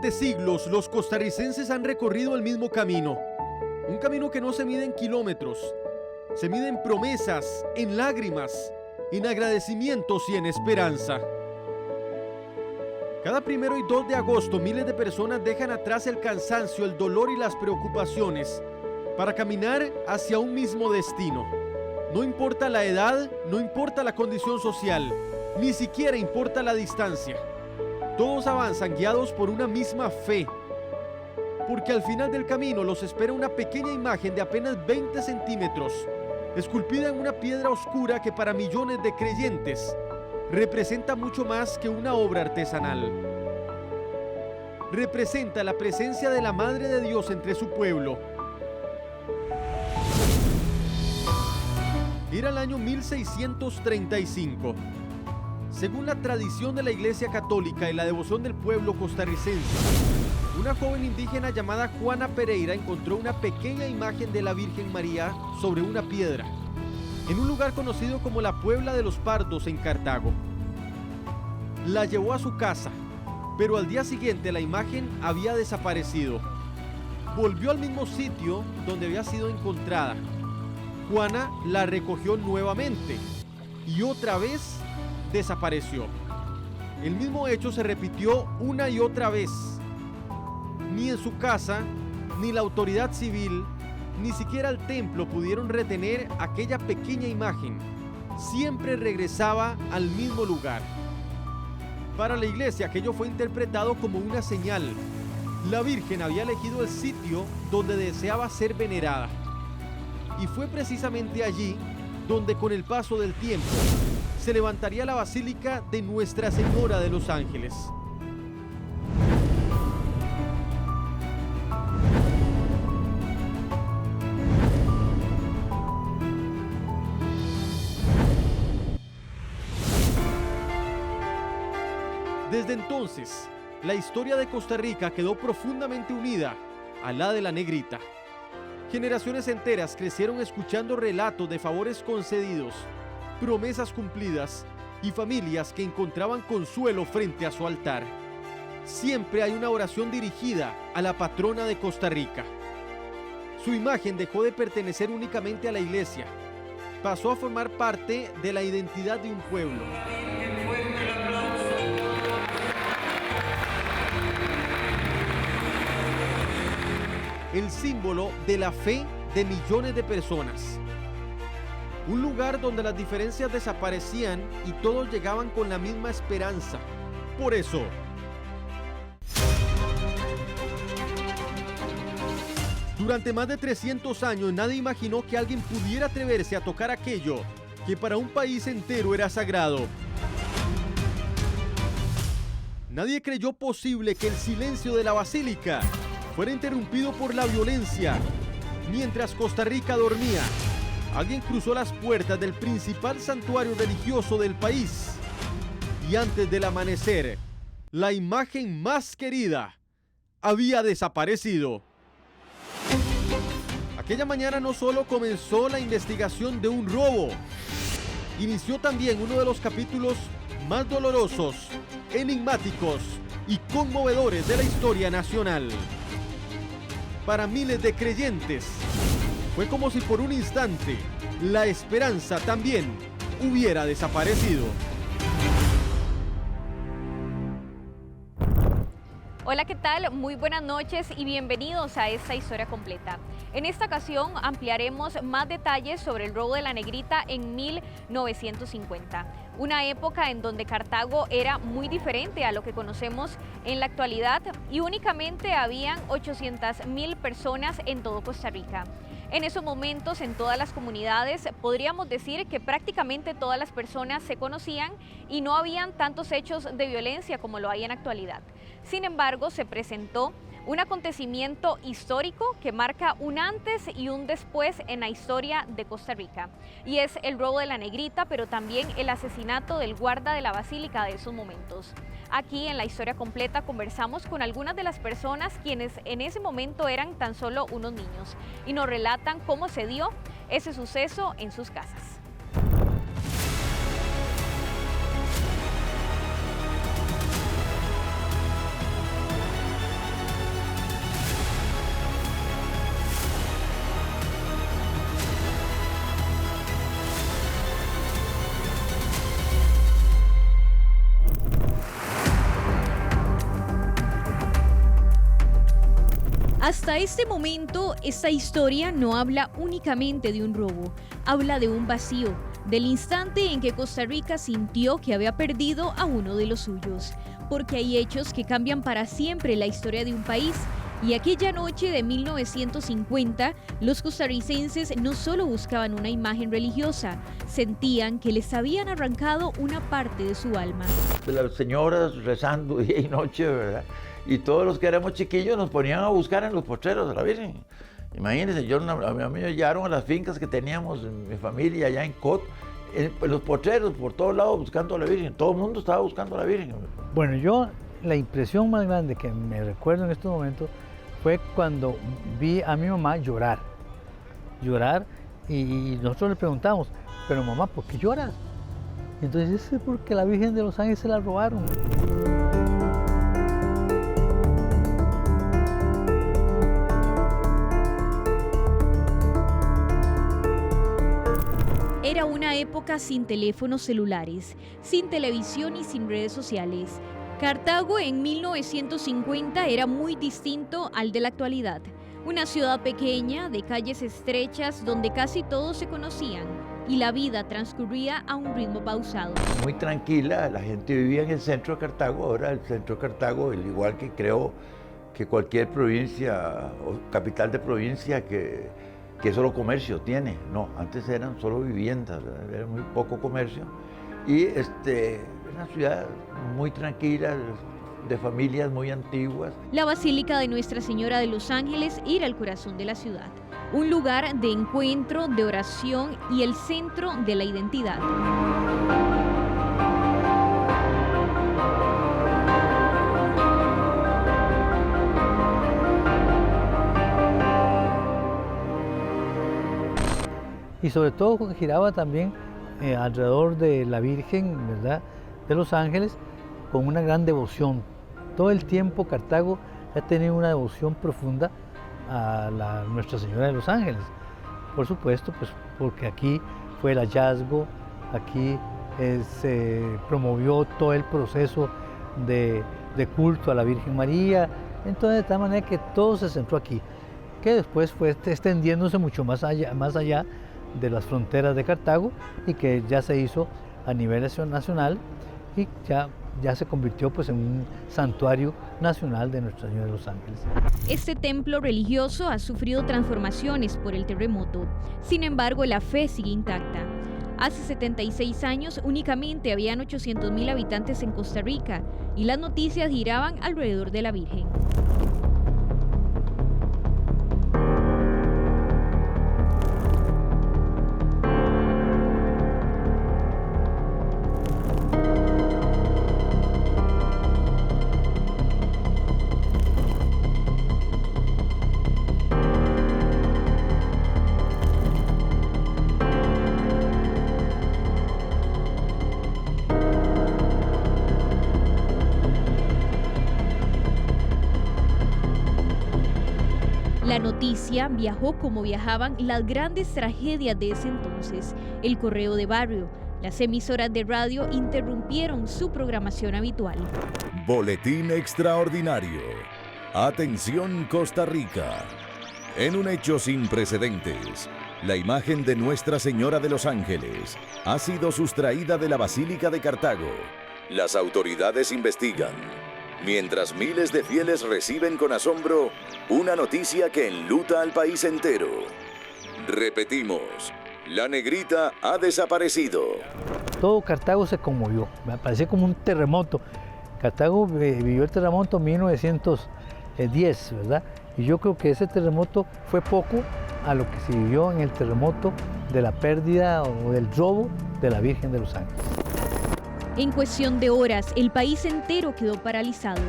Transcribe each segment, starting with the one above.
Durante siglos, los costarricenses han recorrido el mismo camino. Un camino que no se mide en kilómetros, se mide en promesas, en lágrimas, en agradecimientos y en esperanza. Cada 1 y 2 de agosto, miles de personas dejan atrás el cansancio, el dolor y las preocupaciones para caminar hacia un mismo destino. No importa la edad, no importa la condición social, ni siquiera importa la distancia. Todos avanzan guiados por una misma fe, porque al final del camino los espera una pequeña imagen de apenas 20 centímetros, esculpida en una piedra oscura que para millones de creyentes representa mucho más que una obra artesanal. Representa la presencia de la Madre de Dios entre su pueblo. Era el año 1635. Según la tradición de la Iglesia Católica y la devoción del pueblo costarricense, una joven indígena llamada Juana Pereira encontró una pequeña imagen de la Virgen María sobre una piedra, en un lugar conocido como la Puebla de los Pardos en Cartago. La llevó a su casa, pero al día siguiente la imagen había desaparecido. Volvió al mismo sitio donde había sido encontrada. Juana la recogió nuevamente y otra vez desapareció. El mismo hecho se repitió una y otra vez. Ni en su casa, ni la autoridad civil, ni siquiera el templo pudieron retener aquella pequeña imagen. Siempre regresaba al mismo lugar. Para la iglesia aquello fue interpretado como una señal. La Virgen había elegido el sitio donde deseaba ser venerada. Y fue precisamente allí donde con el paso del tiempo se levantaría la Basílica de Nuestra Señora de los Ángeles. Desde entonces, la historia de Costa Rica quedó profundamente unida a la de la Negrita. Generaciones enteras crecieron escuchando relatos de favores concedidos, promesas cumplidas y familias que encontraban consuelo frente a su altar. Siempre hay una oración dirigida a la patrona de Costa Rica. Su imagen dejó de pertenecer únicamente a la iglesia, pasó a formar parte de la identidad de un pueblo. El símbolo de la fe de millones de personas. Un lugar donde las diferencias desaparecían y todos llegaban con la misma esperanza. Por eso, durante más de 300 años nadie imaginó que alguien pudiera atreverse a tocar aquello que para un país entero era sagrado. Nadie creyó posible que el silencio de la basílica fuera interrumpido por la violencia. Mientras Costa Rica dormía, alguien cruzó las puertas del principal santuario religioso del país. Y antes del amanecer, la imagen más querida había desaparecido. Aquella mañana no solo comenzó la investigación de un robo, inició también uno de los capítulos más dolorosos, enigmáticos y conmovedores de la historia nacional. Para miles de creyentes, fue como si por un instante la esperanza también hubiera desaparecido. Hola, ¿qué tal? Muy buenas noches y bienvenidos a esta historia completa. En esta ocasión ampliaremos más detalles sobre el robo de la Negrita en 1950, una época en donde Cartago era muy diferente a lo que conocemos en la actualidad y únicamente habían 800,000 personas en todo Costa Rica. En esos momentos, en todas las comunidades, podríamos decir que prácticamente todas las personas se conocían y no habían tantos hechos de violencia como lo hay en la actualidad. Sin embargo, se presentó un acontecimiento histórico que marca un antes y un después en la historia de Costa Rica, y es el robo de la Negrita, pero también el asesinato del guarda de la basílica de esos momentos. Aquí en la historia completa conversamos con algunas de las personas quienes en ese momento eran tan solo unos niños y nos relatan cómo se dio ese suceso en sus casas. Hasta este momento, esta historia no habla únicamente de un robo, habla de un vacío, del instante en que Costa Rica sintió que había perdido a uno de los suyos, porque hay hechos que cambian para siempre la historia de un país. Y aquella noche de 1950, los costarricenses no solo buscaban una imagen religiosa, sentían que les habían arrancado una parte de su alma. Las señoras rezando día y noche, ¿verdad? Y todos los que éramos chiquillos nos ponían a buscar en los potreros de la Virgen. Imagínense, a mí me llevaron a las fincas que teníamos en mi familia allá en Cot, en los potreros por todos lados buscando a la Virgen. Todo el mundo estaba buscando a la Virgen. Bueno, yo la impresión más grande que me recuerdo en estos momentos fue cuando vi a mi mamá llorar y nosotros le preguntamos, pero mamá, ¿por qué lloras? Y entonces es porque la Virgen de los Ángeles se la robaron. Era una época sin teléfonos celulares, sin televisión y sin redes sociales. Cartago en 1950 era muy distinto al de la actualidad. Una ciudad pequeña, de calles estrechas, donde casi todos se conocían y la vida transcurría a un ritmo pausado. Muy tranquila, la gente vivía en el centro de Cartago. Ahora el centro de Cartago, al igual que creo que cualquier provincia o capital de provincia que solo comercio tiene. No, antes eran solo viviendas, era muy poco comercio. Y una ciudad muy tranquila, de familias muy antiguas. La Basílica de Nuestra Señora de los Ángeles era el corazón de la ciudad, un lugar de encuentro, de oración y el centro de la identidad. Y sobre todo giraba también alrededor de la Virgen, ¿verdad?, de los Ángeles, con una gran devoción. Todo el tiempo Cartago ha tenido una devoción profunda a Nuestra Señora de los Ángeles. Por supuesto, pues porque aquí fue el hallazgo, aquí se promovió todo el proceso de culto a la Virgen María. Entonces, de tal manera que todo se centró aquí, que después fue extendiéndose mucho más allá de las fronteras de Cartago y que ya se hizo a nivel nacional y ya se convirtió pues en un santuario nacional de Nuestra Señora de los Ángeles. Este templo religioso ha sufrido transformaciones por el terremoto. Sin embargo, la fe sigue intacta. Hace 76 años únicamente habían 800,000 habitantes en Costa Rica y las noticias giraban alrededor de la Virgen. La noticia viajó como viajaban las grandes tragedias de ese entonces. El correo de barrio, las emisoras de radio interrumpieron su programación habitual. Boletín extraordinario. Atención Costa Rica. En un hecho sin precedentes, la imagen de Nuestra Señora de los Ángeles ha sido sustraída de la Basílica de Cartago. Las autoridades investigan, mientras miles de fieles reciben con asombro una noticia que enluta al país entero. Repetimos, la negrita ha desaparecido. Todo Cartago se conmovió, me parecía como un terremoto. Cartago vivió el terremoto en 1910, ¿verdad? Y yo creo que ese terremoto fue poco a lo que se vivió en el terremoto de la pérdida o del robo de la Virgen de los Ángeles. En cuestión de horas, el país entero quedó paralizado.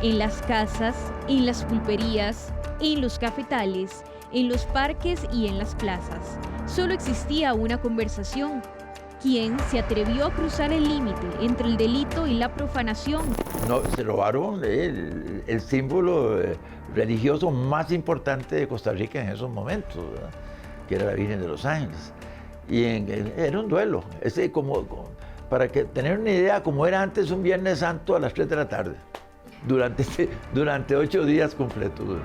En las casas, en las pulperías, en los cafetales, en los parques y en las plazas. Solo existía una conversación. ¿Quién se atrevió a cruzar el límite entre el delito y la profanación? No, se robaron el símbolo religioso más importante de Costa Rica en esos momentos, ¿verdad?, que era la Virgen de los Ángeles. Y era un duelo. Para tener una idea, como era antes un Viernes Santo a las 3 de la tarde, durante 8 días completos.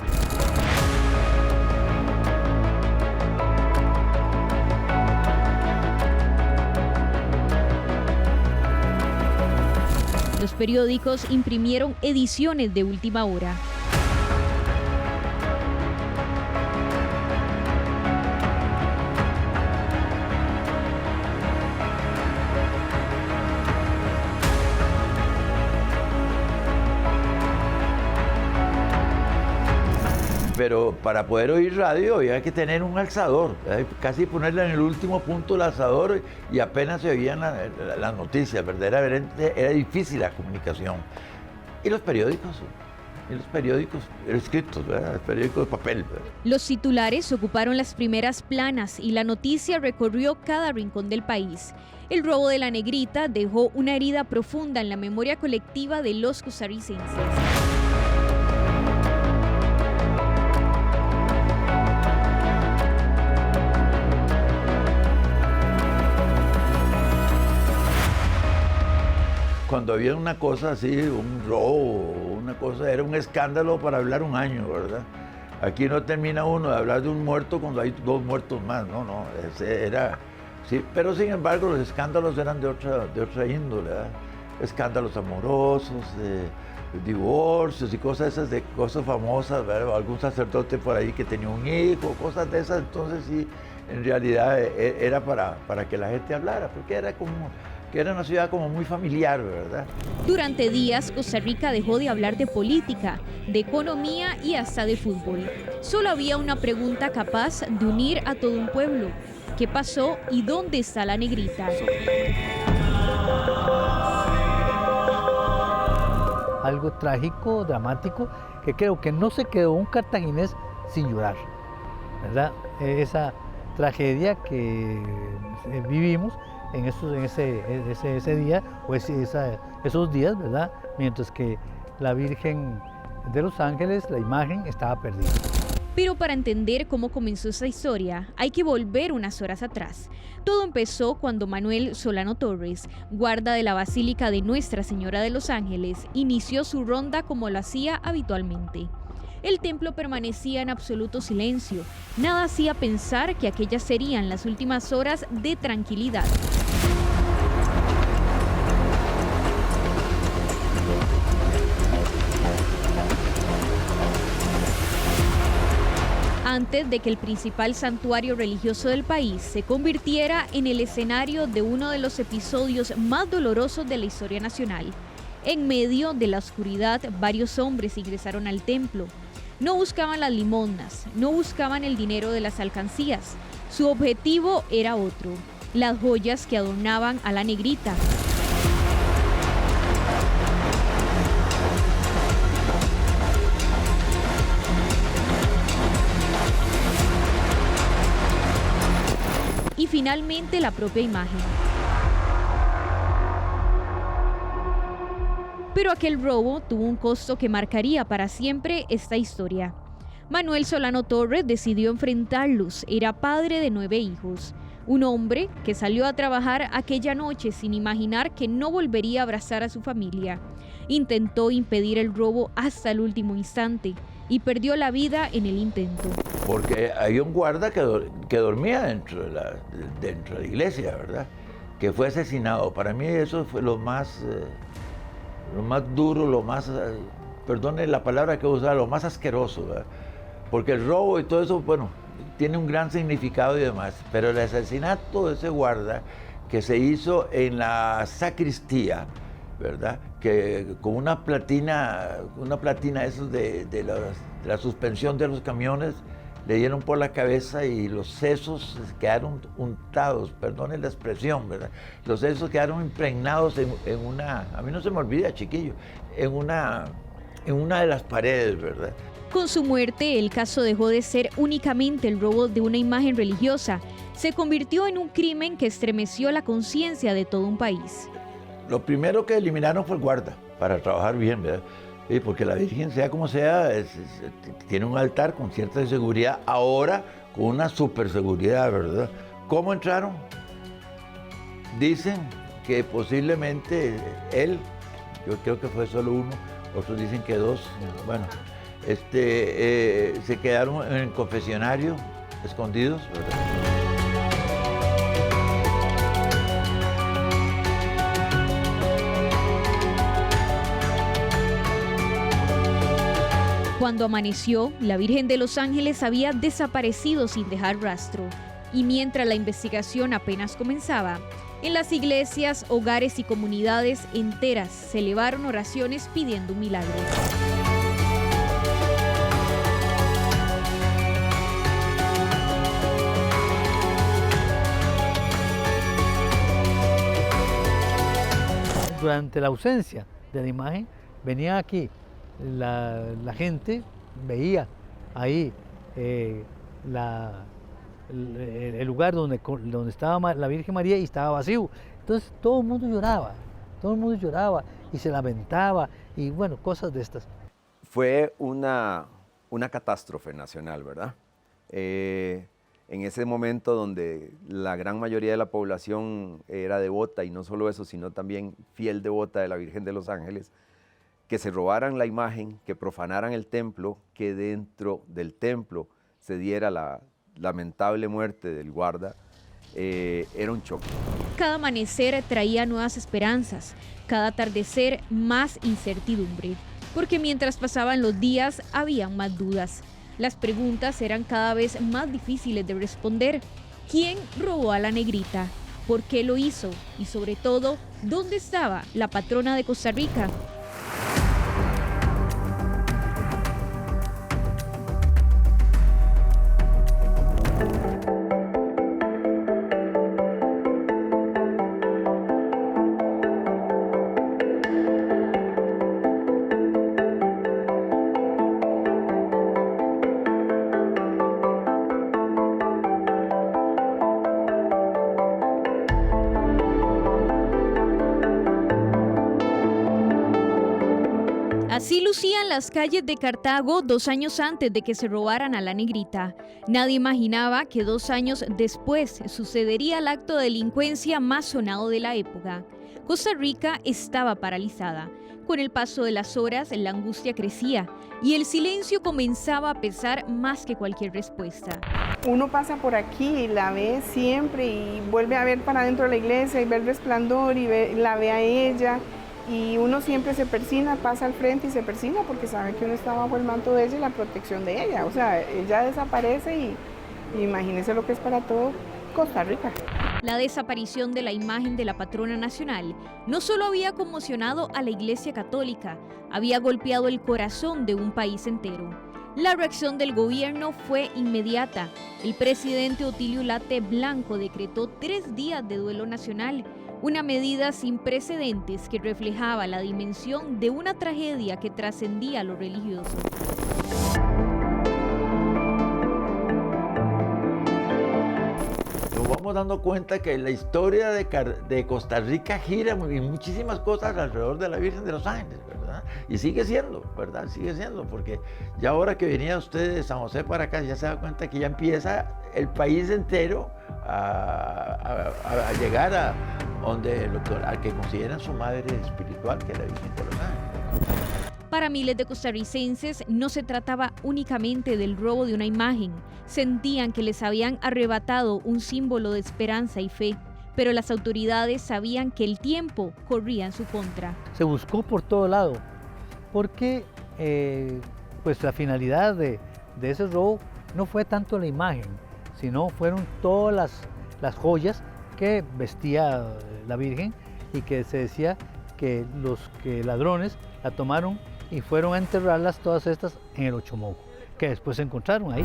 periódicos imprimieron ediciones de última hora. Pero para poder oír radio había que tener un alzador, casi ponerle en el último punto el alzador y apenas se oían las noticias, verdaderamente era difícil la comunicación. Y los periódicos escritos, ¿verdad? Los periódicos de papel, ¿verdad? Los titulares ocuparon las primeras planas y la noticia recorrió cada rincón del país. El robo de la Negrita dejó una herida profunda en la memoria colectiva de los costarricenses. Cuando había una cosa así, un robo, una cosa, era un escándalo para hablar un año, ¿verdad? Aquí no termina uno de hablar de un muerto cuando hay 2 muertos más, no, ese era... Sí, pero sin embargo los escándalos eran de otra índole, ¿verdad? Escándalos amorosos, divorcios y cosas esas, de cosas famosas, ¿verdad? Algún sacerdote por ahí que tenía un hijo, cosas de esas, entonces sí, en realidad era para que la gente hablara, porque era como... que era una ciudad como muy familiar, ¿verdad? Durante días, Costa Rica dejó de hablar de política, de economía y hasta de fútbol. Solo había una pregunta capaz de unir a todo un pueblo. ¿Qué pasó y dónde está la Negrita? Algo trágico, dramático, que creo que no se quedó un cartaginés sin llorar, ¿verdad? Esa tragedia que vivimos en ese día o esos días, ¿verdad? Mientras que la Virgen de los Ángeles, la imagen, estaba perdida. Pero para entender cómo comenzó esta historia, hay que volver unas horas atrás. Todo empezó cuando Manuel Solano Torres, guarda de la Basílica de Nuestra Señora de los Ángeles, inició su ronda como lo hacía habitualmente. El templo permanecía en absoluto silencio. Nada hacía pensar que aquellas serían las últimas horas de tranquilidad. Antes de que el principal santuario religioso del país se convirtiera en el escenario de uno de los episodios más dolorosos de la historia nacional. En medio de la oscuridad, varios hombres ingresaron al templo. No buscaban las limosnas, no buscaban el dinero de las alcancías. Su objetivo era otro: las joyas que adornaban a la Negrita. Y finalmente la propia imagen. Pero aquel robo tuvo un costo que marcaría para siempre esta historia. Manuel Solano Torres decidió enfrentarlos. Era padre de 9 hijos. Un hombre que salió a trabajar aquella noche sin imaginar que no volvería a abrazar a su familia. Intentó impedir el robo hasta el último instante y perdió la vida en el intento. Porque había un guarda que dormía dentro de la iglesia, ¿verdad? Que fue asesinado. Para mí eso fue lo más duro, lo más, perdone la palabra que usaba, lo más asqueroso, ¿verdad? Porque el robo y todo eso, bueno, tiene un gran significado y demás, pero el asesinato de ese guarda que se hizo en la sacristía, ¿verdad? Que con una platina esos de la suspensión de los camiones, le dieron por la cabeza y los sesos quedaron untados, perdone la expresión, ¿verdad? Los sesos quedaron impregnados en una, a mí no se me olvida, chiquillo, en una de las paredes, ¿verdad? Con su muerte, el caso dejó de ser únicamente el robo de una imagen religiosa. Se convirtió en un crimen que estremeció la conciencia de todo un país. Lo primero que eliminaron fue el guarda, para trabajar bien, ¿verdad? Porque la Virgen, sea como sea, tiene un altar con cierta seguridad, ahora con una super seguridad, ¿verdad? ¿Cómo entraron? Dicen que posiblemente él, yo creo que fue solo uno, otros dicen que 2, bueno, se quedaron en el confesionario, escondidos, ¿verdad? Cuando amaneció, la Virgen de los Ángeles había desaparecido sin dejar rastro. Y mientras la investigación apenas comenzaba, en las iglesias, hogares y comunidades enteras se elevaron oraciones pidiendo un milagro. Durante la ausencia de la imagen, venía aquí, la gente veía ahí el lugar donde estaba la Virgen María y estaba vacío. Entonces todo el mundo lloraba y se lamentaba y bueno, cosas de estas. Fue una catástrofe nacional, ¿verdad? En ese momento donde la gran mayoría de la población era devota, y no solo eso, sino también fiel devota de la Virgen de los Ángeles, que se robaran la imagen, que profanaran el templo, que dentro del templo se diera la lamentable muerte del guarda, era un choque. Cada amanecer traía nuevas esperanzas, cada atardecer más incertidumbre, porque mientras pasaban los días habían más dudas. Las preguntas eran cada vez más difíciles de responder. ¿Quién robó a la negrita? ¿Por qué lo hizo? Y sobre todo, ¿dónde estaba la patrona de Costa Rica? Así lucían las calles de Cartago 2 años antes de que se robaran a la negrita. Nadie imaginaba que 2 años después sucedería el acto de delincuencia más sonado de la época. Costa Rica estaba paralizada. Con el paso de las horas, la angustia crecía y el silencio comenzaba a pesar más que cualquier respuesta. Uno pasa por aquí y la ve siempre y vuelve a ver para dentro de la iglesia y ve el resplandor y la ve a ella. Y uno siempre se persina, pasa al frente y se persina porque sabe que uno está bajo el manto de ella y la protección de ella. O sea, ella desaparece y imagínense lo que es para todo Costa Rica. La desaparición de la imagen de la patrona nacional no solo había conmocionado a la Iglesia Católica, había golpeado el corazón de un país entero. La reacción del gobierno fue inmediata. El presidente Otilio Ulate Blanco decretó 3 días de duelo nacional, una medida sin precedentes que reflejaba la dimensión de una tragedia que trascendía lo religioso. Nos vamos dando cuenta que la historia de Costa Rica gira en muchísimas cosas alrededor de la Virgen de los Ángeles, ¿verdad? Y sigue siendo, ¿verdad? Sigue siendo, porque ya ahora que venía usted de San José para acá, ya se da cuenta que ya empieza el país entero a llegar al que consideran su madre espiritual, que es la Virgen de los Ángeles. Para miles de costarricenses no se trataba únicamente del robo de una imagen. Sentían que les habían arrebatado un símbolo de esperanza y fe, pero las autoridades sabían que el tiempo corría en su contra. Se buscó por todo lado, porque pues la finalidad de ese robo no fue tanto la imagen, sino fueron todas las joyas que vestía la Virgen y que se decía que los ladrones la tomaron y fueron a enterrarlas todas estas en el Ochomoco, que después se encontraron ahí.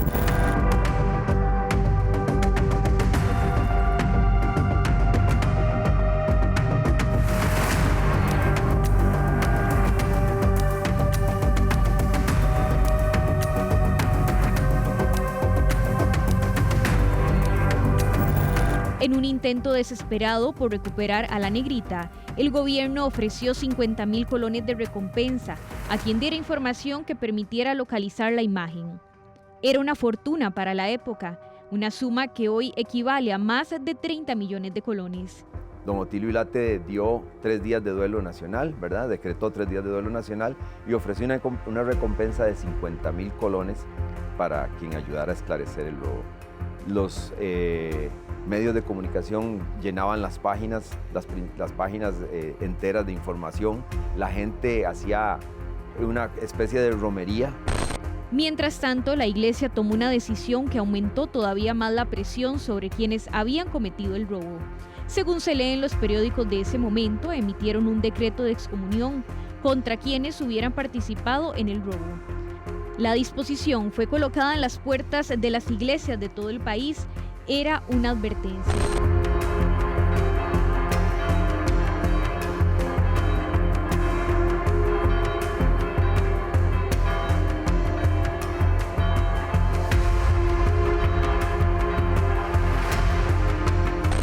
En un intento desesperado por recuperar a la negrita, el gobierno ofreció 50,000 colones de recompensa a quien diera información que permitiera localizar la imagen. Era una fortuna para la época, una suma que hoy equivale a más de 30 millones de colones. Don Otilio Ulate dio 3 días de duelo nacional, ¿verdad? Decretó 3 días de duelo nacional y ofreció una recompensa de 50,000 colones para quien ayudara a esclarecer el robo. Los medios de comunicación llenaban las páginas enteras de información. La gente hacía una especie de romería Mientras tanto, la iglesia tomó una decisión que aumentó todavía más la presión sobre quienes habían cometido el robo. Según se lee en los periódicos de ese momento, emitieron un decreto de excomunión contra quienes hubieran participado en el robo. La disposición fue colocada en las puertas de las iglesias de todo el país. Era una advertencia.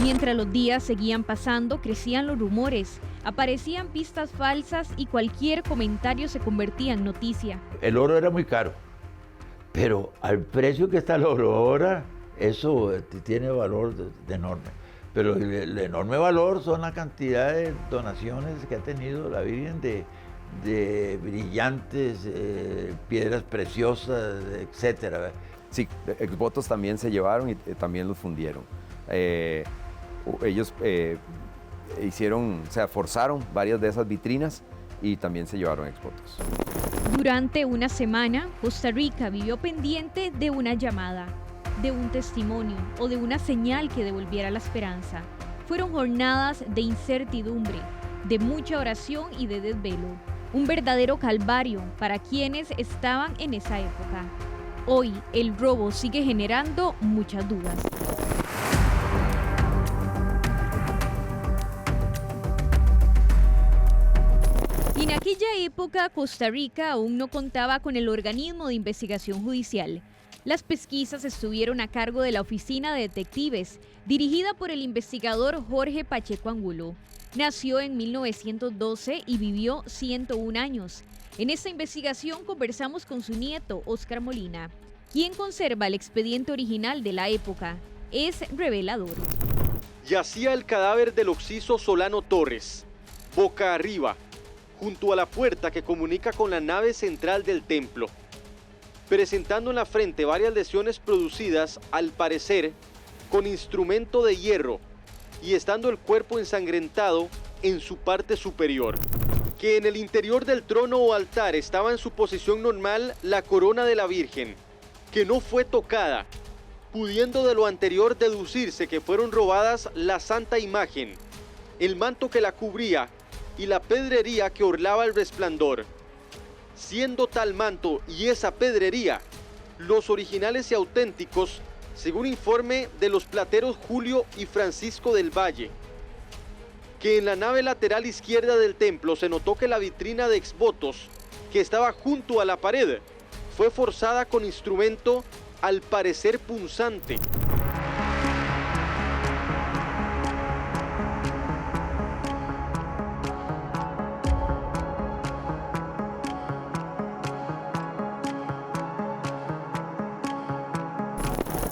Mientras los días seguían pasando, crecían los rumores, aparecían pistas falsas y cualquier comentario se convertía en noticia. El oro era muy caro, pero al precio que está el oro ahora, eso tiene valor de enorme. Pero el enorme valor son la cantidad de donaciones que ha tenido la Virgen de brillantes, piedras preciosas, etcétera. Sí, exvotos también se llevaron y también los fundieron. Ellos forzaron varias de esas vitrinas y también se llevaron exvotos. Durante una semana, Costa Rica vivió pendiente de una llamada, de un testimonio o de una señal que devolviera la esperanza. Fueron jornadas de incertidumbre, de mucha oración y de desvelo. Un verdadero calvario para quienes estaban en esa época. Hoy, el robo sigue generando muchas dudas. En aquella época, Costa Rica aún no contaba con el organismo de investigación judicial. Las pesquisas estuvieron a cargo de la Oficina de Detectives, dirigida por el investigador Jorge Pacheco Angulo. Nació en 1912 y vivió 101 años. En esta investigación conversamos con su nieto, Óscar Molina, quien conserva el expediente original de la época. Es revelador. Yacía el cadáver del occiso Solano Torres, boca arriba, junto a la puerta que comunica con la nave central del templo, presentando en la frente varias lesiones producidas, al parecer, con instrumento de hierro, y estando el cuerpo ensangrentado en su parte superior. Que en el interior del trono o altar estaba en su posición normal la corona de la Virgen, que no fue tocada, pudiendo de lo anterior deducirse que fueron robadas la santa imagen, el manto que la cubría y la pedrería que orlaba el resplandor. Siendo tal manto y esa pedrería los originales y auténticos, según informe de los plateros Julio y Francisco del Valle. Que en la nave lateral izquierda del templo se notó que la vitrina de exvotos, que estaba junto a la pared, fue forzada con instrumento al parecer punzante.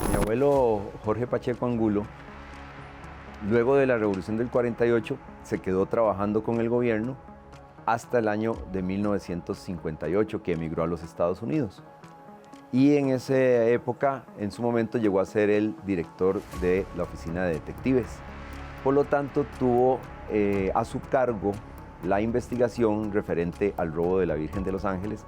Mi abuelo Jorge Pacheco Angulo, luego de la Revolución del 48, se quedó trabajando con el gobierno hasta el año de 1958, que emigró a los Estados Unidos. Y en esa época, en su momento, llegó a ser el director de la Oficina de Detectives. Por lo tanto, tuvo a su cargo la investigación referente al robo de la Virgen de los Ángeles,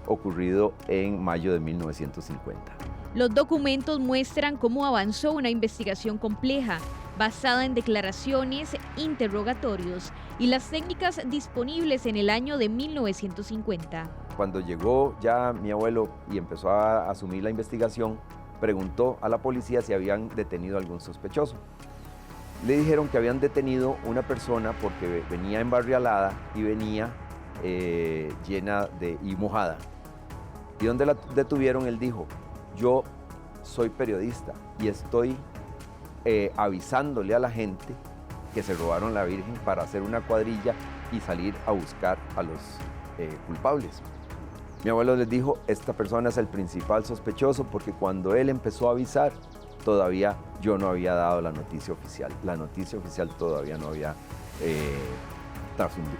ocurrido en mayo de 1950. Los documentos muestran cómo avanzó una investigación compleja, basada en declaraciones, interrogatorios y las técnicas disponibles en el año de 1950. Cuando llegó ya mi abuelo y empezó a asumir la investigación, preguntó a la policía si habían detenido algún sospechoso. Le dijeron que habían detenido una persona porque venía embarrialada y venía llena y mojada. Y donde la detuvieron, él dijo: yo soy periodista y estoy avisándole a la gente que se robaron la Virgen para hacer una cuadrilla y salir a buscar a los culpables. Mi abuelo les dijo: esta persona es el principal sospechoso, porque cuando él empezó a avisar, todavía yo no había dado la noticia oficial. La noticia oficial todavía no había trascendido.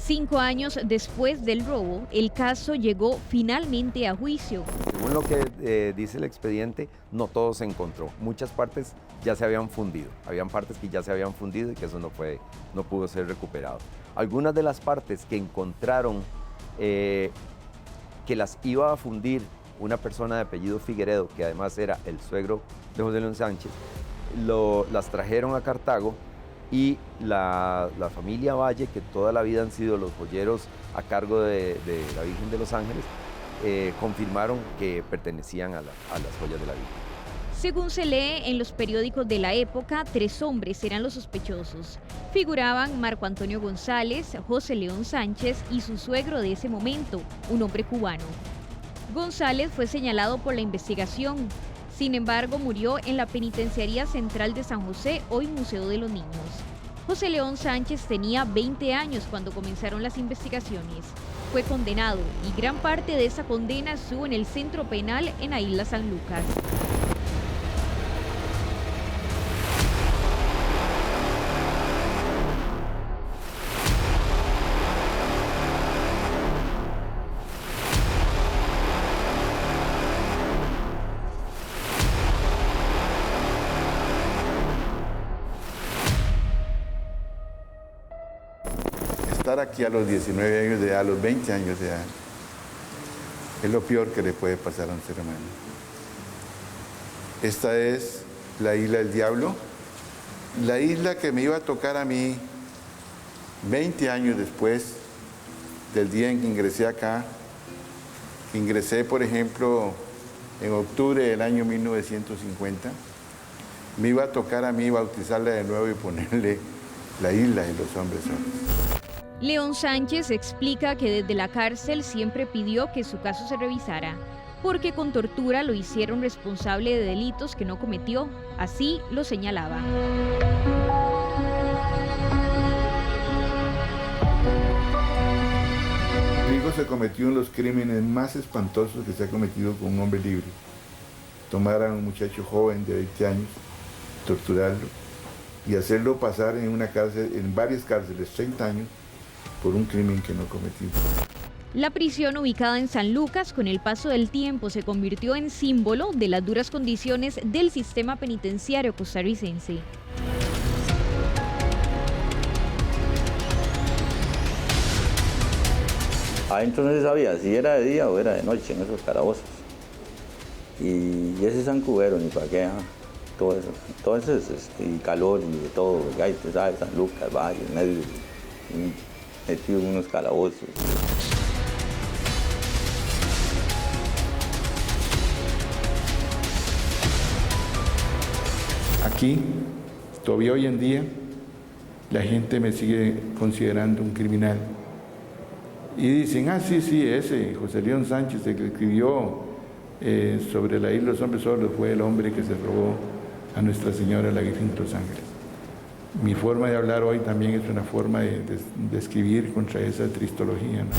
5 años después del robo, el caso llegó finalmente a juicio. Según lo que dice el expediente, no todo se encontró. Muchas partes ya se habían fundido. Habían partes que ya se habían fundido y que eso no pudo ser recuperado. Algunas de las partes que encontraron que las iba a fundir una persona de apellido Figueredo, que además era el suegro de José León Sánchez, las trajeron a Cartago y la familia Valle, que toda la vida han sido los joyeros a cargo de la Virgen de los Ángeles, confirmaron que pertenecían a las joyas de la Virgen. Según se lee en los periódicos de la época, 3 hombres eran los sospechosos. Figuraban Marco Antonio González, José León Sánchez y su suegro de ese momento, un hombre cubano. González fue señalado por la investigación. Sin embargo, murió en la Penitenciaría Central de San José, hoy Museo de los Niños. José León Sánchez tenía 20 años cuando comenzaron las investigaciones. Fue condenado y gran parte de esa condena estuvo en el centro penal en la isla San Lucas. Estar aquí a los 19 años de edad, a los 20 años de edad, es lo peor que le puede pasar a un ser humano. Esta es la isla del Diablo, la isla que me iba a tocar a mí 20 años después del día en que ingresé acá. Ingresé, por ejemplo, en octubre del año 1950. Me iba a tocar a mí bautizarla de nuevo y ponerle la isla de los hombres solos. León Sánchez explica que desde la cárcel siempre pidió que su caso se revisara, porque con tortura lo hicieron responsable de delitos que no cometió, así lo señalaba. Conmigo se cometió uno de los crímenes más espantosos que se ha cometido con un hombre libre. Tomar a un muchacho joven de 20 años, torturarlo y hacerlo pasar en una cárcel, en varias cárceles, 30 años, por un crimen que no cometió. La prisión ubicada en San Lucas, con el paso del tiempo, se convirtió en símbolo de las duras condiciones del sistema penitenciario costarricense. Adentro no se sabía si era de día o era de noche en esos calabozos. Y ese San Cubero, ni para qué, todo eso es, y calor y de todo, ya te sabes, San Lucas, Valle, medio, metido en unos calabozos. Aquí, todavía hoy en día, la gente me sigue considerando un criminal. Y dicen, sí, ese José León Sánchez, el que escribió sobre la isla de los hombres solos, fue el hombre que se robó a Nuestra Señora, la Virgen de los Ángeles. Mi forma de hablar hoy también es una forma de escribir contra esa tristología, ¿no?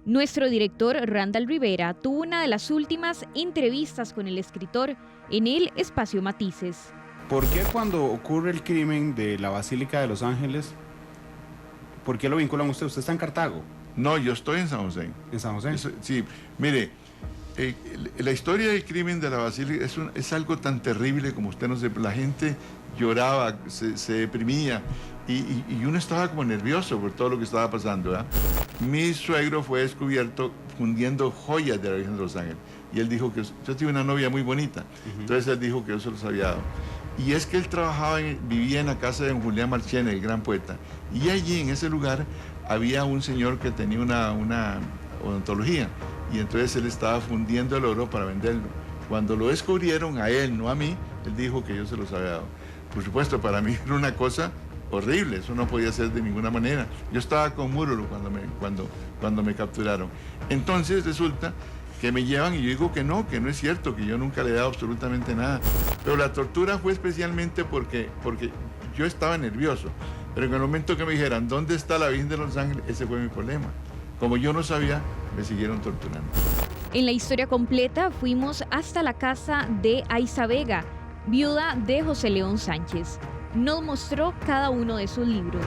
Nuestro director, Randall Rivera, tuvo una de las últimas entrevistas con el escritor en el espacio Matices. ¿Por qué cuando ocurre el crimen de la Basílica de los Ángeles, por qué lo vinculan usted? ¿Usted está en Cartago? No, yo estoy en San José. ¿En San José? Sí, mire, la historia del crimen de la Basílica es algo tan terrible como usted no sé. La gente lloraba, se deprimía y uno estaba como nervioso por todo lo que estaba pasando, ¿verdad? Mi suegro fue descubierto fundiendo joyas de la Virgen de los Ángeles y él dijo que yo tuve una novia muy bonita, entonces él dijo que yo se los había dado. Y es que él vivía en la casa de don Julián Marchena, el gran poeta, y allí en ese lugar había un señor que tenía una odontología y entonces él estaba fundiendo el oro para venderlo. Cuando lo descubrieron, a él, no a mí, él dijo que yo se los había dado. Por supuesto, para mí era una cosa horrible, eso no podía ser de ninguna manera. Yo estaba con Múrolo cuando me capturaron. Entonces resulta que me llevan y yo digo que no es cierto, que yo nunca le he dado absolutamente nada. Pero la tortura fue especialmente porque yo estaba nervioso. Pero en el momento que me dijeran, ¿dónde está la Virgen de los Ángeles? Ese fue mi problema. Como yo no sabía, me siguieron torturando. En la historia completa fuimos hasta la casa de Aiza Vega, viuda de José León Sánchez. Nos mostró cada uno de sus libros.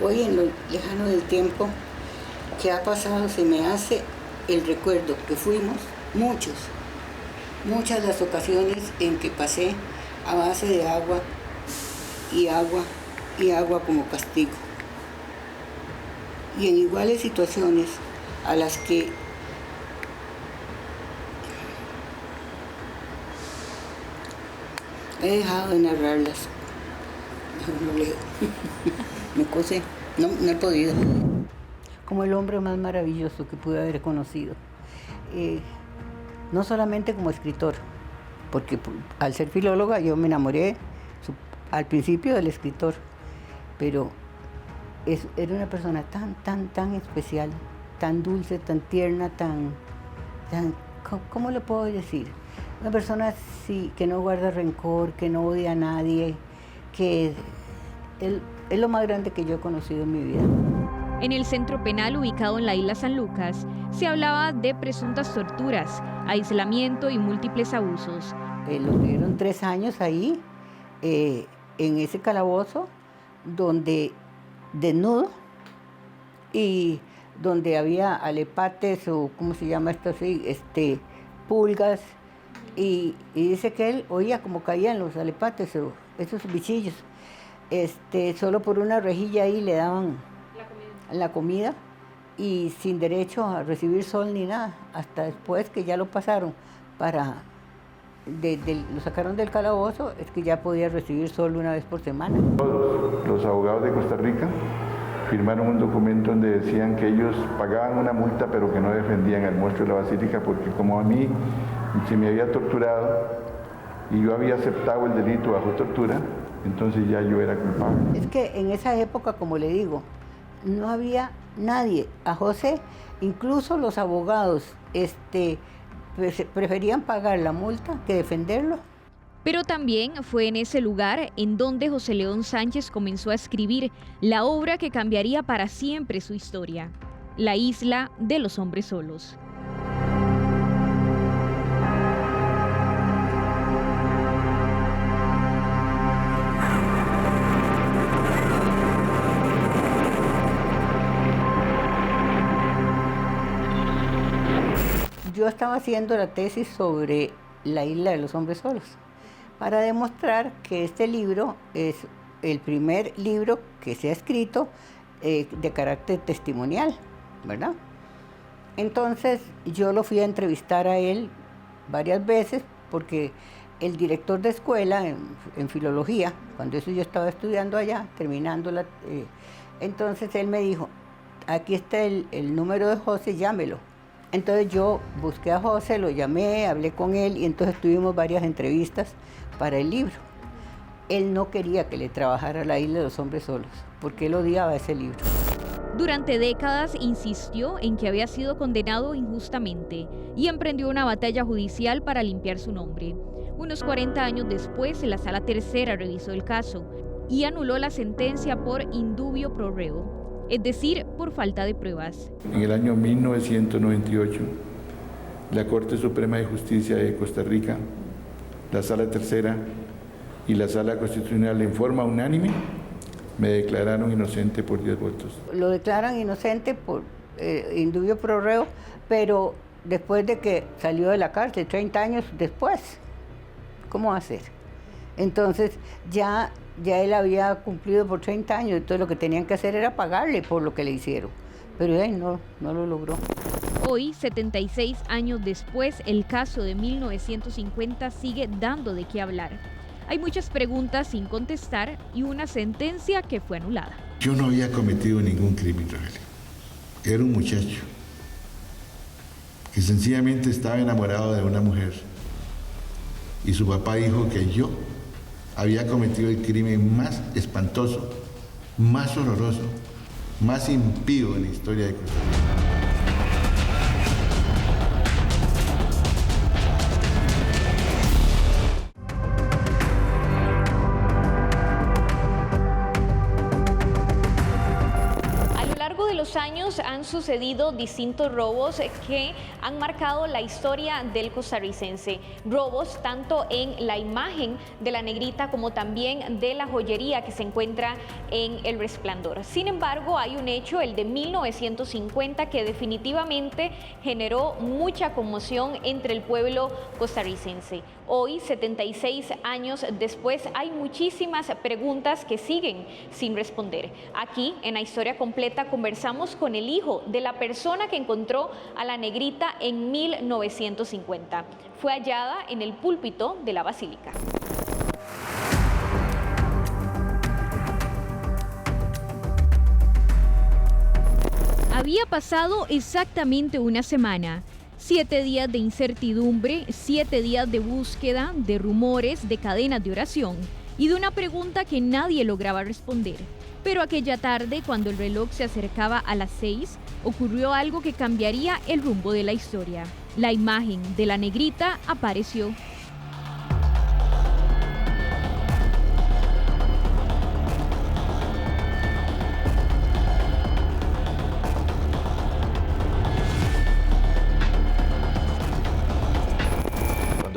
hoy en lo lejano del tiempo que ha pasado se me hace el recuerdo que fuimos muchas las ocasiones en que pasé a base de agua y agua y agua como castigo. Y en iguales situaciones a las que he dejado de narrarlas. No leo. Me cose, no he podido. Como el hombre más maravilloso que pude haber conocido. No solamente como escritor, porque al ser filóloga yo me enamoré al principio del escritor, pero era una persona tan especial, tan dulce, tan tierna, tan ¿cómo le puedo decir? Una persona así, que no guarda rencor, que no odia a nadie, que es lo más grande que yo he conocido en mi vida. En el centro penal ubicado en la isla San Lucas, se hablaba de presuntas torturas, aislamiento y múltiples abusos. Lo tuvieron 3 años ahí, en ese calabozo, donde desnudo, y donde había alepates, o ¿cómo se llama esto así? Pulgas, y dice que él oía como caían los alepates, o esos bichillos. Solo por una rejilla ahí le daban la comida y sin derecho a recibir sol ni nada, hasta después que ya lo pasaron lo sacaron del calabozo, es que ya podía recibir sol una vez por semana. Todos los abogados de Costa Rica firmaron un documento donde decían que ellos pagaban una multa pero que no defendían al monstruo de la Basílica, porque como a mí se me había torturado y yo había aceptado el delito bajo tortura, entonces ya yo era culpable. Es que en esa época, como le digo, no había nadie. A José, incluso los abogados, preferían pagar la multa que defenderlo. Pero también fue en ese lugar en donde José León Sánchez comenzó a escribir la obra que cambiaría para siempre su historia, La isla de los hombres solos. Yo estaba haciendo la tesis sobre la isla de los hombres solos, para demostrar que este libro es el primer libro que se ha escrito de carácter testimonial, ¿verdad? Entonces yo lo fui a entrevistar a él varias veces, porque el director de escuela en filología, cuando eso yo estaba estudiando allá, terminando entonces él me dijo, aquí está el número de José, llámelo. Entonces yo busqué a José, lo llamé, hablé con él y entonces tuvimos varias entrevistas para el libro. Él no quería que le trabajara La isla de los hombres solos, porque él odiaba ese libro. Durante décadas insistió en que había sido condenado injustamente y emprendió una batalla judicial para limpiar su nombre. Unos 40 años después, la Sala Tercera revisó el caso y anuló la sentencia por indubio pro reo, es decir, por falta de pruebas. En el año 1998, la Corte Suprema de Justicia de Costa Rica, la Sala Tercera y la Sala Constitucional en forma unánime me declararon inocente por 10 votos. Lo declaran inocente por indubio pro reo, pero después de que salió de la cárcel, 30 años después, ¿cómo hacer? Entonces ya él había cumplido por 30 años, entonces lo que tenían que hacer era pagarle por lo que le hicieron, pero él no lo logró. Hoy, 76 años después, el caso de 1950 sigue dando de qué hablar. Hay muchas preguntas sin contestar y una sentencia que fue anulada. Yo no había cometido ningún crimen, Rogelio. Era un muchacho que sencillamente estaba enamorado de una mujer y su papá dijo que yo había cometido el crimen más espantoso, más horroroso, más impío en la historia de Costa Rica. de los años han sucedido distintos robos que han marcado la historia del costarricense. Robos tanto en la imagen de la negrita como también de la joyería que se encuentra en El Resplandor. Sin embargo, hay un hecho, el de 1950, que definitivamente generó mucha conmoción entre el pueblo costarricense. Hoy, 76 años después, hay muchísimas preguntas que siguen sin responder. Aquí, en La Historia Completa, conversamos con el hijo de la persona que encontró a la negrita en 1950. Fue hallada en el púlpito de la basílica. Había pasado exactamente una semana. 7 días de incertidumbre, 7 días de búsqueda, de rumores, de cadenas de oración y de una pregunta que nadie lograba responder. Pero aquella tarde, cuando el reloj se acercaba a las 6, ocurrió algo que cambiaría el rumbo de la historia. La imagen de la negrita apareció.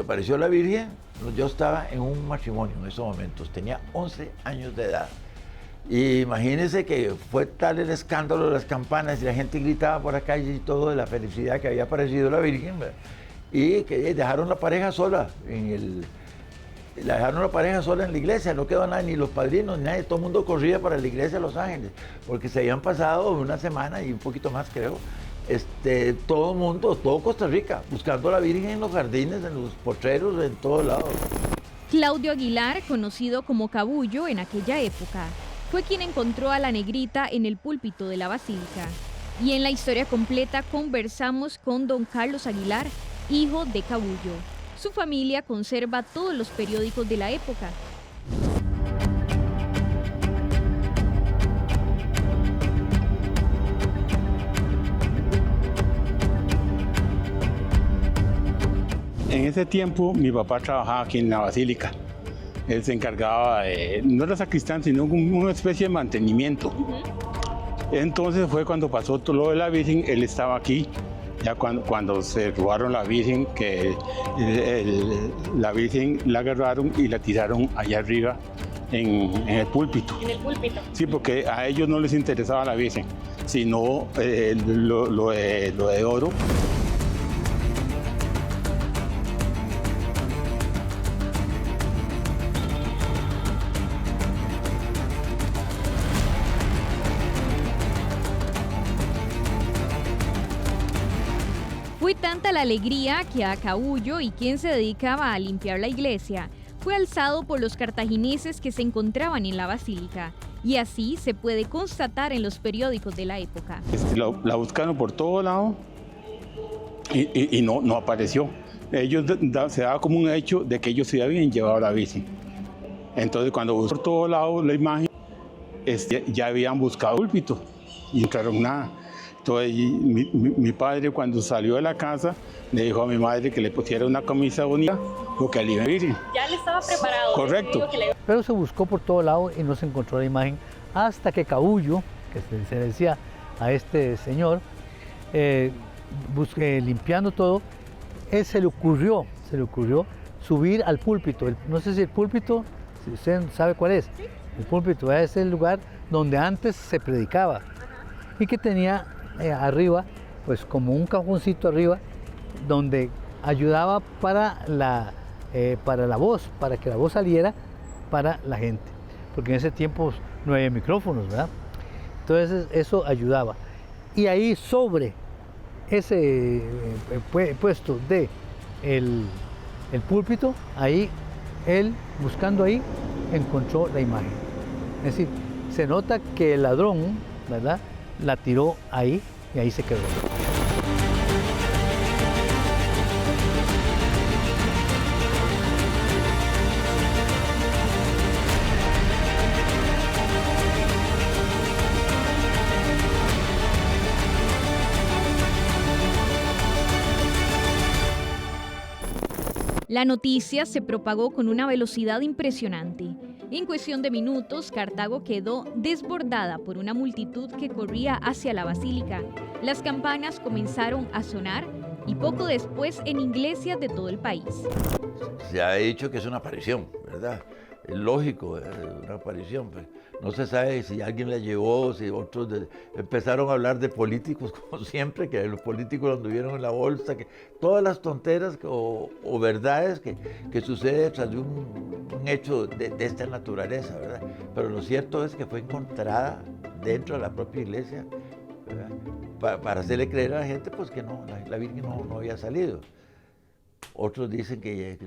Apareció la Virgen, yo estaba en un matrimonio en esos momentos, tenía 11 años de edad. Y imagínense que fue tal el escándalo de las campanas y la gente gritaba por la calle y todo de la felicidad que había aparecido la Virgen, ¿verdad? Y que dejaron la pareja sola dejaron la pareja sola en la iglesia, no quedó nadie, ni los padrinos, ni nadie, todo el mundo corría para la iglesia de Los Ángeles, porque se habían pasado una semana y un poquito más, creo. Todo el mundo, todo Costa Rica, buscando a la Virgen en los jardines, en los potreros, en todos lados. Claudio Aguilar, conocido como Cabullo en aquella época, fue quien encontró a la negrita en el púlpito de la basílica. Y en La Historia Completa conversamos con don Carlos Aguilar, hijo de Cabullo. Su familia conserva todos los periódicos de la época. En ese tiempo mi papá trabajaba aquí en la basílica. Él se encargaba no era sacristán, sino una especie de mantenimiento. Entonces fue cuando pasó todo lo de la Virgen, él estaba aquí. Ya cuando se robaron la Virgen, que la Virgen la agarraron y la tiraron allá arriba en el púlpito. ¿En el púlpito? Sí, porque a ellos no les interesaba la Virgen, sino lo de oro. Fue tanta la alegría que a Cabullo, y quien se dedicaba a limpiar la iglesia, fue alzado por los cartagineses que se encontraban en la basílica. Y así se puede constatar en los periódicos de la época. La buscaron por todo lado y no apareció. Ellos se daba como un hecho de que ellos se habían llevado a la Virgen. Entonces cuando buscaron por todo lado la imagen, ya habían buscado el púlpito y entraron nada. Entonces mi padre, cuando salió de la casa, le dijo a mi madre que le pusiera una camisa bonita porque allí iba a Virgen. Ya le estaba preparado. Correcto. Pero se buscó por todo lado y no se encontró la imagen hasta que Cabullo, que se decía a este señor, limpiando todo, él se le ocurrió subir al púlpito. No sé si el púlpito, si usted sabe cuál es. El púlpito es el lugar donde antes se predicaba y que tenía arriba, pues como un cajoncito arriba, donde ayudaba para la voz, para que la voz saliera para la gente, porque en ese tiempo no había micrófonos, ¿verdad? Entonces eso ayudaba. Y ahí sobre ese puesto de el púlpito, ahí él, buscando ahí, encontró la imagen. Es decir, se nota que el ladrón, ¿verdad?, la tiró ahí y ahí se quedó. La noticia se propagó con una velocidad impresionante. En cuestión de minutos, Cartago quedó desbordada por una multitud que corría hacia la basílica. Las campanas comenzaron a sonar y poco después en iglesias de todo el país. Se ha dicho que es una aparición, ¿verdad? Es lógico, es una aparición. Pues no se sabe si alguien la llevó, si otros empezaron a hablar de políticos, como siempre, que los políticos anduvieron en la bolsa, que todas las tonteras o verdades que suceden tras de un hecho de esta naturaleza, ¿verdad? Pero lo cierto es que fue encontrada dentro de la propia iglesia, ¿verdad? Para hacerle creer a la gente pues, que no, la Virgen no había salido. Otros dicen que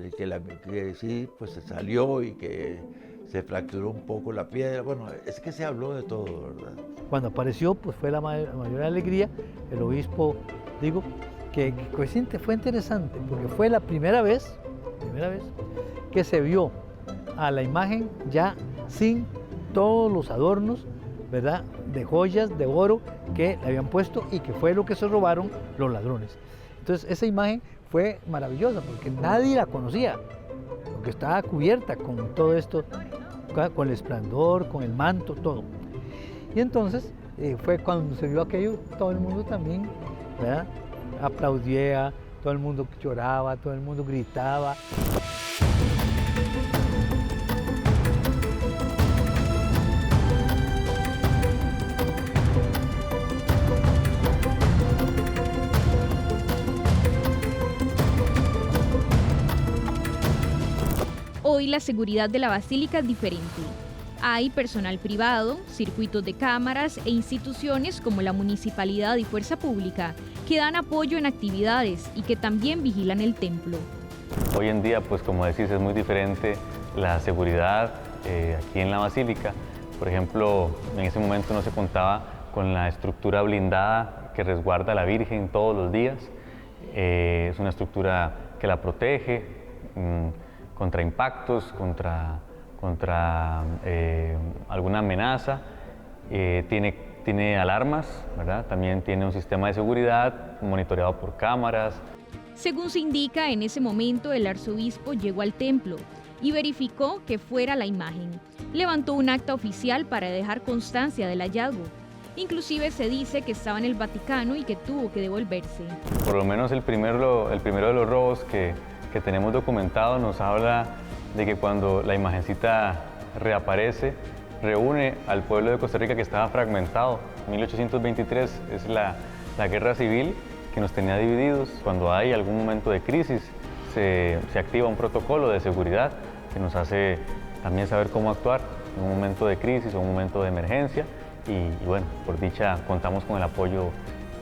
sí, pues se salió y que se fracturó un poco la piedra. Bueno, es que se habló de todo, ¿verdad? Cuando apareció, pues fue la mayor alegría. El obispo, digo, que fue interesante, porque fue la primera vez que se vio a la imagen ya sin todos los adornos, ¿verdad?, de joyas, de oro que le habían puesto y que fue lo que se robaron los ladrones. Entonces esa imagen fue maravillosa porque nadie la conocía, porque estaba cubierta con todo esto, con el esplendor, con el manto, todo. Y entonces fue cuando se vio aquello, todo el mundo también, ¿verdad?, aplaudía, todo el mundo lloraba, todo el mundo gritaba. Hoy la seguridad de la basílica es diferente. Hay personal privado, circuitos de cámaras e instituciones como la municipalidad y fuerza pública que dan apoyo en actividades y que también vigilan el templo. Hoy en día, pues como decís, es muy diferente la seguridad aquí en la basílica. Por ejemplo, en ese momento no se contaba con la estructura blindada que resguarda a la Virgen todos los días. Es una estructura que la protege contra impactos, contra alguna amenaza. Tiene alarmas, ¿verdad? También tiene un sistema de seguridad monitoreado por cámaras. Según se indica, en ese momento el arzobispo llegó al templo y verificó que fuera la imagen. Levantó un acta oficial para dejar constancia del hallazgo. Inclusive se dice que estaba en el Vaticano y que tuvo que devolverse. Por lo menos el primero de los robos que tenemos documentado nos habla de que cuando la imagencita reaparece, reúne al pueblo de Costa Rica que estaba fragmentado. 1823 es la guerra civil que nos tenía divididos. Cuando hay algún momento de crisis, se activa un protocolo de seguridad que nos hace también saber cómo actuar en un momento de crisis o un momento de emergencia. Y bueno, por dicha contamos con el apoyo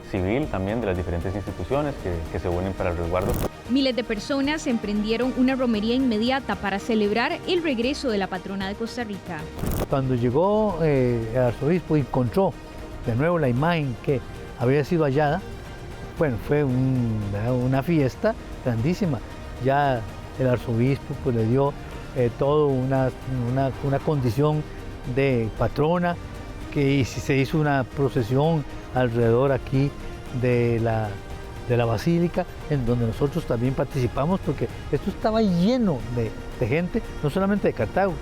civil también de las diferentes instituciones que se unen para el resguardo. Miles de personas emprendieron una romería inmediata para celebrar el regreso de la patrona de Costa Rica. Cuando llegó el arzobispo y encontró de nuevo la imagen que había sido hallada, bueno, fue una fiesta grandísima. Ya el arzobispo pues, le dio toda una condición de patrona, que se hizo una procesión alrededor aquí de la basílica, en donde nosotros también participamos, porque esto estaba lleno de gente, no solamente de Cartago,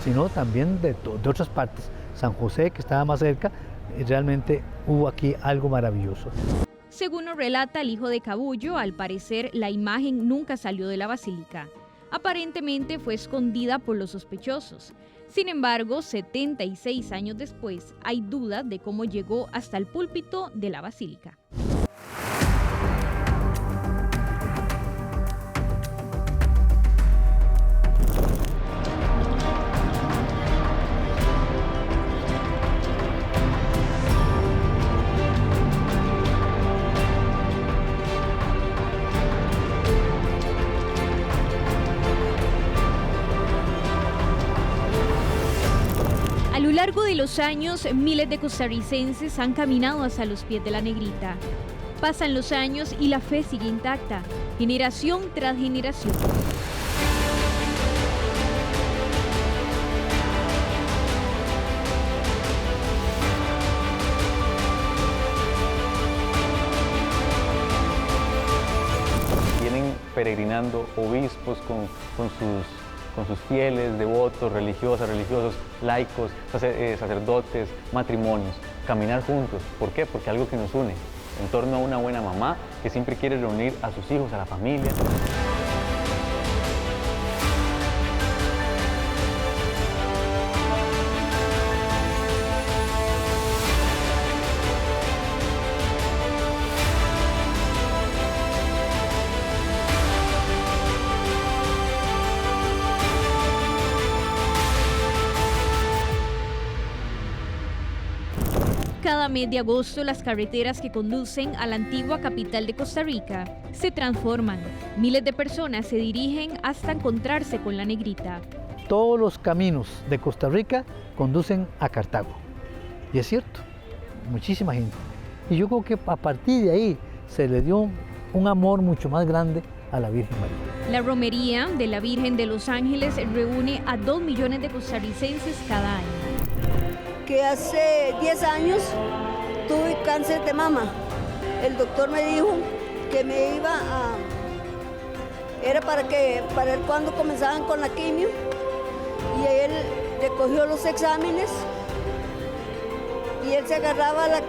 sino también de otras partes. San José, que estaba más cerca, realmente hubo aquí algo maravilloso. Según nos relata el hijo de Cabullo, al parecer la imagen nunca salió de la basílica. Aparentemente fue escondida por los sospechosos. Sin embargo, 76 años después, hay dudas de cómo llegó hasta el púlpito de la basílica. A lo largo de los años, miles de costarricenses han caminado hacia los pies de la Negrita. Pasan los años y la fe sigue intacta, generación tras generación. Vienen peregrinando obispos con con sus fieles, devotos, religiosas, religiosos, laicos, sacerdotes, matrimonios, caminar juntos. ¿Por qué? Porque algo que nos une en torno a una buena mamá que siempre quiere reunir a sus hijos, a la familia. Cada mes de agosto, las carreteras que conducen a la antigua capital de Costa Rica se transforman. Miles de personas se dirigen hasta encontrarse con la Negrita. Todos los caminos de Costa Rica conducen a Cartago. Y es cierto, muchísima gente. Y yo creo que a partir de ahí se le dio un amor mucho más grande a la Virgen María. La romería de la Virgen de los Ángeles reúne a 2 millones de costarricenses cada año. Que hace 10 años tuve cáncer de mama. El doctor me dijo que me iba a... Era para el cuando comenzaban con la quimio. Y él le cogió los exámenes. Y él se agarraba el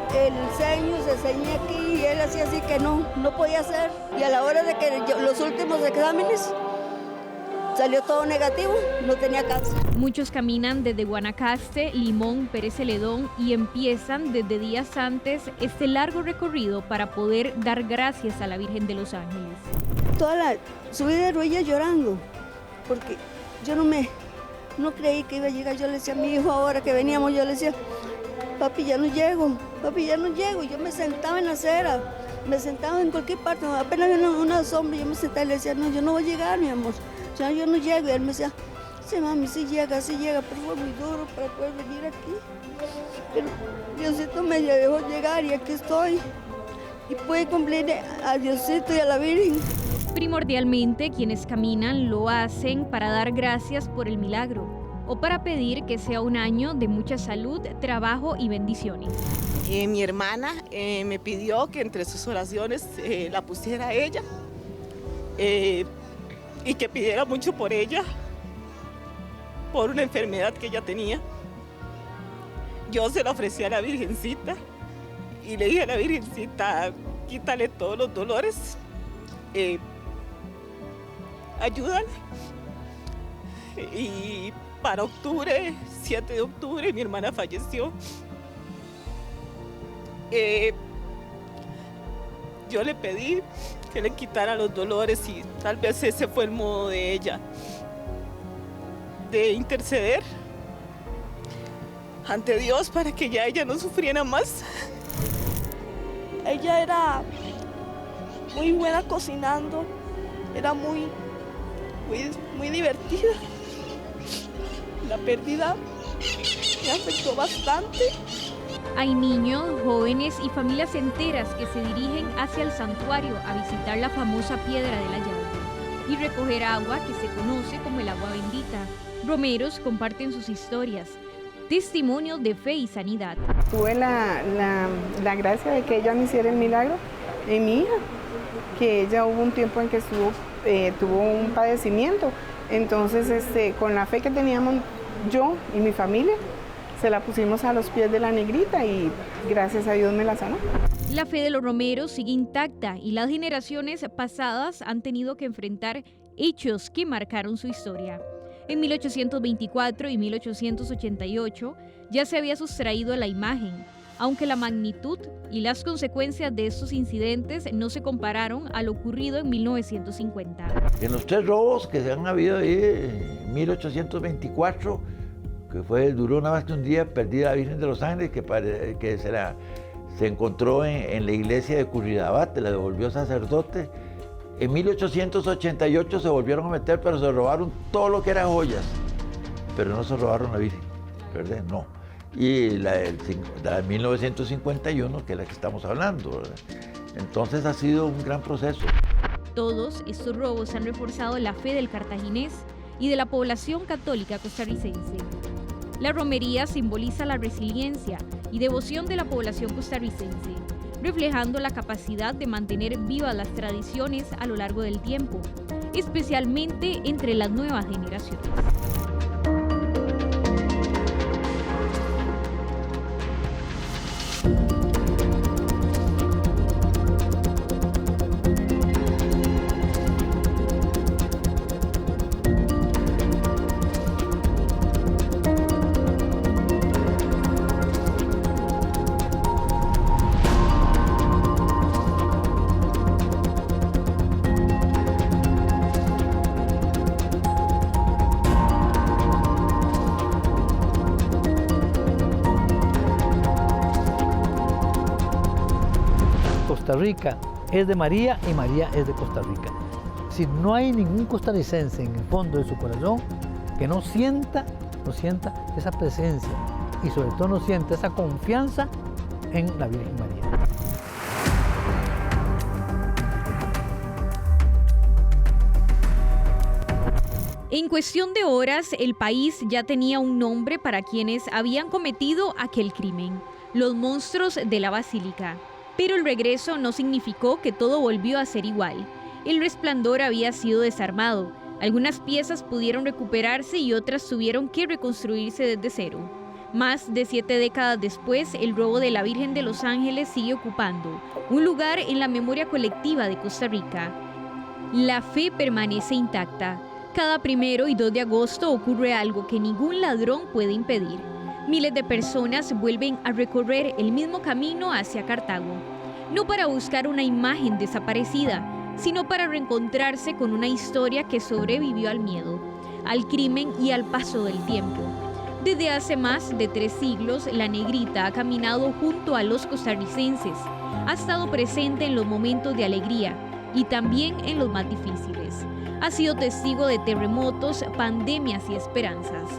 ceño, se ceñía aquí y él hacía así que no podía hacer. Y a la hora de que los últimos exámenes salió todo negativo, no tenía cáncer. Muchos caminan desde Guanacaste, Limón, Pérez Celedón y empiezan desde días antes este largo recorrido para poder dar gracias a la Virgen de los Ángeles. Toda la subida de rodillas llorando, porque yo no creí que iba a llegar. Yo le decía a mi hijo ahora que veníamos, yo le decía, papi, ya no llego, papi, ya no llego. Yo me sentaba en la acera, me sentaba en cualquier parte, apenas había una sombra, yo me sentaba y le decía, no, yo no voy a llegar, mi amor. Yo no llego, y él me decía, sí mami, sí llega, pero fue muy duro para poder venir aquí. Pero Diosito me dejó llegar y aquí estoy. Y pude cumplir a Diosito y a la Virgen. Primordialmente, quienes caminan lo hacen para dar gracias por el milagro o para pedir que sea un año de mucha salud, trabajo y bendiciones. Mi hermana me pidió que entre sus oraciones la pusiera a ella. Y que pidiera mucho por ella, por una enfermedad que ella tenía. Yo se la ofrecí a la Virgencita y le dije a la Virgencita, quítale todos los dolores, ayúdale. Y para octubre, 7 de octubre, mi hermana falleció. Yo le pedí que le quitara los dolores y tal vez ese fue el modo de ella, de interceder ante Dios para que ya ella no sufriera más. Ella era muy buena cocinando, era muy divertida. La pérdida me afectó bastante. Hay niños, jóvenes y familias enteras que se dirigen hacia el santuario a visitar la famosa piedra de la llave y recoger agua que se conoce como el agua bendita. Romeros comparten sus historias, testimonios de fe y sanidad. Tuve la gracia de que ella me hiciera el milagro en mi hija, que ella hubo un tiempo en que tuvo un padecimiento. Entonces, con la fe que teníamos yo y mi familia, se la pusimos a los pies de la Negrita y gracias a Dios me la sanó. La fe de los romeros sigue intacta y las generaciones pasadas han tenido que enfrentar hechos que marcaron su historia. En 1824 y 1888 ya se había sustraído la imagen, aunque la magnitud y las consecuencias de estos incidentes no se compararon a lo ocurrido en 1950. En los 3 robos que se han habido ahí en 1824, que duró nada más que un día, perdida la Virgen de los Ángeles, que se encontró en la iglesia de Curridabat, la devolvió sacerdote. En 1888 se volvieron a meter, pero se robaron todo lo que era joyas, pero no se robaron la Virgen, ¿verdad? No. Y la de 1951, que es la que estamos hablando, ¿verdad? Entonces ha sido un gran proceso. Todos estos robos han reforzado la fe del cartaginés y de la población católica costarricense. La romería simboliza la resiliencia y devoción de la población costarricense, reflejando la capacidad de mantener vivas las tradiciones a lo largo del tiempo. especialmente entre las nuevas generaciones. Costa Rica es de María y María es de Costa Rica. Si no hay ningún costarricense en el fondo de su corazón que no sienta esa presencia y sobre todo no sienta esa confianza en la Virgen María. En cuestión de horas, el país ya tenía un nombre para quienes habían cometido aquel crimen, los monstruos de la Basílica. Pero el regreso no significó que todo volvió a ser igual. El Resplandor había sido desarmado, algunas piezas pudieron recuperarse y otras tuvieron que reconstruirse desde cero. Más de 7 décadas después, el robo de la Virgen de los Ángeles sigue ocupando un lugar en la memoria colectiva de Costa Rica. La fe permanece intacta. Cada 1 y 2 de agosto ocurre algo que ningún ladrón puede impedir. Miles de personas vuelven a recorrer el mismo camino hacia Cartago, no para buscar una imagen desaparecida, sino para reencontrarse con una historia que sobrevivió al miedo, al crimen y al paso del tiempo. Desde hace más de 3 siglos, la Negrita ha caminado junto a los costarricenses, ha estado presente en los momentos de alegría y también en los más difíciles. Ha sido testigo de terremotos, pandemias y esperanzas.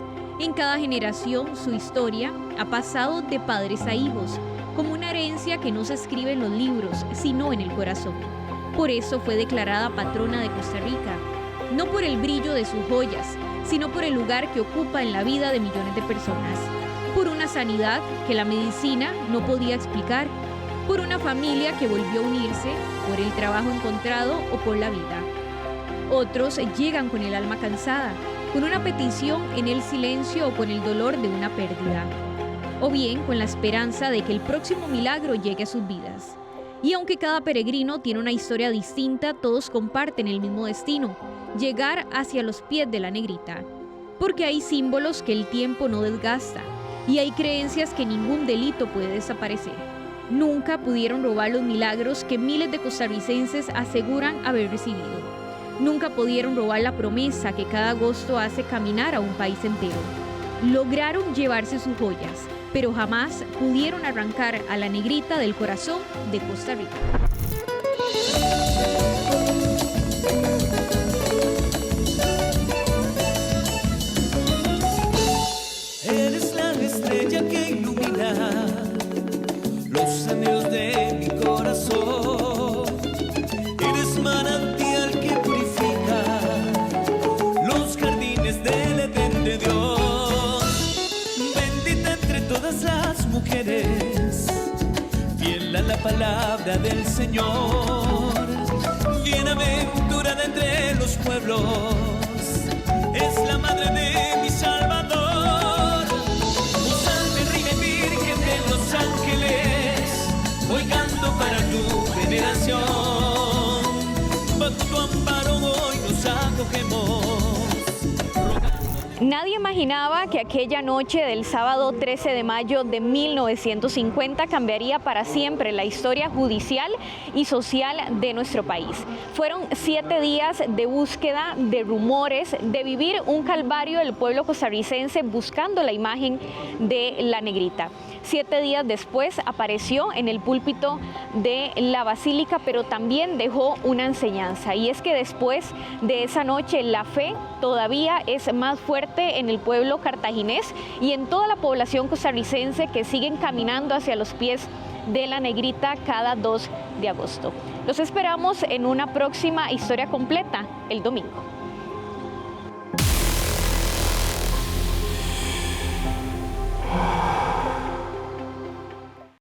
En cada generación, su historia ha pasado de padres a hijos, como una herencia que no se escribe en los libros, sino en el corazón. Por eso fue declarada patrona de Costa Rica, no por el brillo de sus joyas, sino por el lugar que ocupa en la vida de millones de personas, por una sanidad que la medicina no podía explicar, por una familia que volvió a unirse, por el trabajo encontrado o por la vida. Otros llegan con el alma cansada, con una petición en el silencio o con el dolor de una pérdida, o bien con la esperanza de que el próximo milagro llegue a sus vidas. Y aunque cada peregrino tiene una historia distinta, todos comparten el mismo destino, llegar hacia los pies de la Negrita. Porque hay símbolos que el tiempo no desgasta, y hay creencias que ningún delito puede desaparecer. Nunca pudieron robar los milagros que miles de costarricenses aseguran haber recibido. Nunca pudieron robar la promesa que cada agosto hace caminar a un país entero. Lograron llevarse sus joyas, pero jamás pudieron arrancar a la Negrita del corazón de Costa Rica. Eres la estrella que ilumina los anhelos de mi corazón. Eres manantial que purifica los jardines del Edén de Dios. Bendita entre todas las mujeres, fiel a la palabra del Señor. Bienaventurada entre los pueblos, es la madre de mi Salvador. Oh, salve Reina y Virgen de los Ángeles, hoy canto para tu veneración. Bajo tu amparo hoy nos acogemos. Nadie imaginaba que aquella noche del sábado 13 de mayo de 1950 cambiaría para siempre la historia judicial y social de nuestro país. Fueron 7 días de búsqueda, de rumores, de vivir un calvario del pueblo costarricense buscando la imagen de la Negrita. 7 días después apareció en el púlpito de la Basílica, pero también dejó una enseñanza, y es que después de esa noche la fe todavía es más fuerte en el pueblo cartaginés y en toda la población costarricense que siguen caminando hacia los pies de la Negrita cada 2 de agosto. Los esperamos en una próxima historia completa el domingo.